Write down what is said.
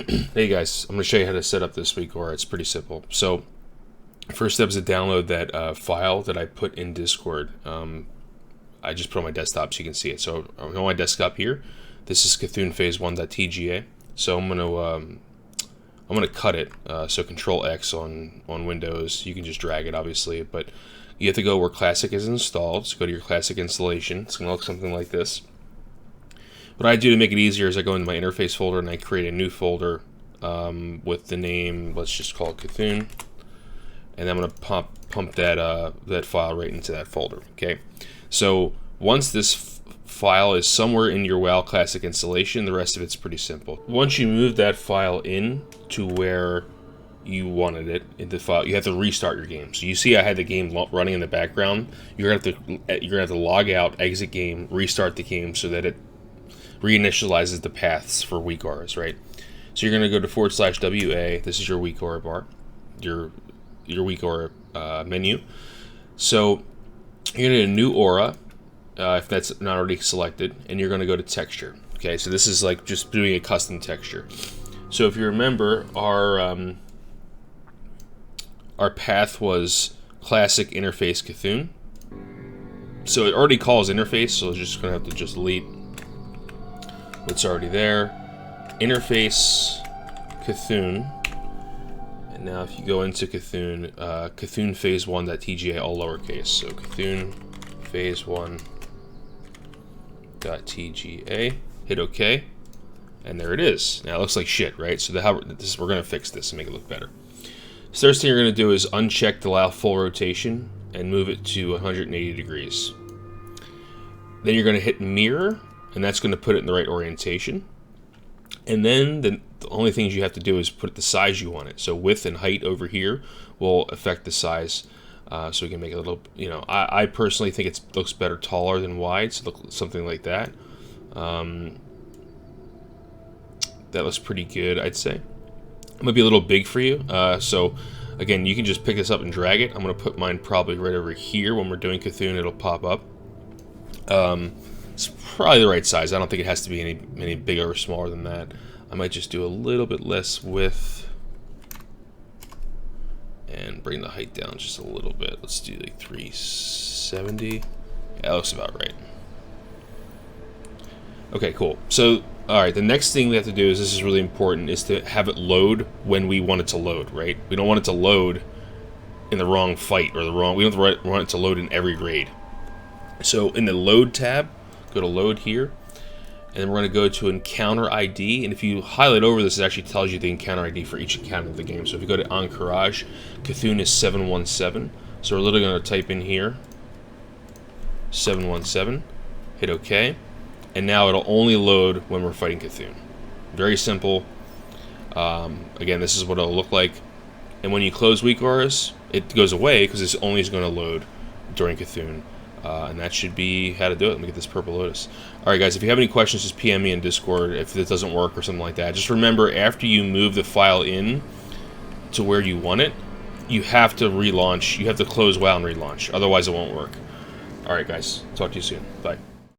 Hey guys, I'm going to show you how to set up this WeakAura. It's pretty simple. So, first step is to download that file that I put in Discord. I just put it on my desktop so you can see it. So, I'm on my desktop here. This is CthulhuPhase1.tga. So, I'm gonna cut it. So, Control X on Windows. You can just drag it, obviously, but you have to go where Classic is installed. So, go to your Classic installation. It's going to look something like this. What I do to make it easier is I go into my interface folder and I create a new folder with the name, let's just call it Cthulhu, and I'm going to pump that file right into that folder. Okay, so once this file is somewhere in your WoW Classic installation, the rest of it's pretty simple. Once you move that file in to where you wanted it in the file, you have to restart your game. So you see I had the game running in the background. You're gonna have to log out, exit game, restart the game so that it reinitializes the paths for WeakAuras, right? So you're going to go to /WA. This is your WeakAura bar, your WeakAura menu. So you're going to do a new aura, if that's not already selected, and you're going to go to texture. Okay, so this is like just doing a custom texture. So if you remember, our path was classic interface Cthulhu. So it already calls interface, so it's just going to have to just delete what's already there. Interface Cthulhu, and now if you go into Cthulhu, CthulhuPhase1.tga, all lowercase. So CthulhuPhase1.tga, hit OK, and there it is. Now it looks like shit, right? So we're going to fix this and make it look better. So first thing you're going to do is uncheck the allow full rotation and move it to 180 degrees. Then you're going to hit mirror, and that's going to put it in the right orientation. And then the only things you have to do is put the size you want it. So width and height over here will affect the size. So we can make it a little, I personally think it looks better taller than wide, so look something like that. That looks pretty good, I'd say. It might be a little big for you. So again, you can just pick this up and drag it. I'm going to put mine probably right over here. When we're doing Cthulhu, it'll pop up. It's probably the right size. I don't think it has to be any bigger or smaller than that. I might just do a little bit less width and bring the height down just a little bit. Let's do like 370. Yeah, that looks about right. Okay, cool. So, alright, the next thing we have to do is, this is really important, is to have it load when we want it to load, right? We don't want it to load in the wrong fight, or we don't want it to load in every raid. So in the load tab, go to load here, and then we're going to go to encounter ID, and if you highlight over this, it actually tells you the encounter ID for each encounter of the game. So if you go to Encourage, Cthulhu is 717, so we're literally going to type in here 717, hit OK, and now it'll only load when we're fighting Cthulhu. Very simple. Again, this is what it'll look like, and when you close WeakAuras, it goes away because it's only going to load during Cthulhu. And that should be how to do it. Let me get this purple lotus. Alright guys, if you have any questions, just PM me in Discord if this doesn't work or something like that. Just remember, after you move the file in to where you want it, you have to relaunch. You have to close WoW and relaunch. Otherwise it won't work. Alright guys, talk to you soon. Bye.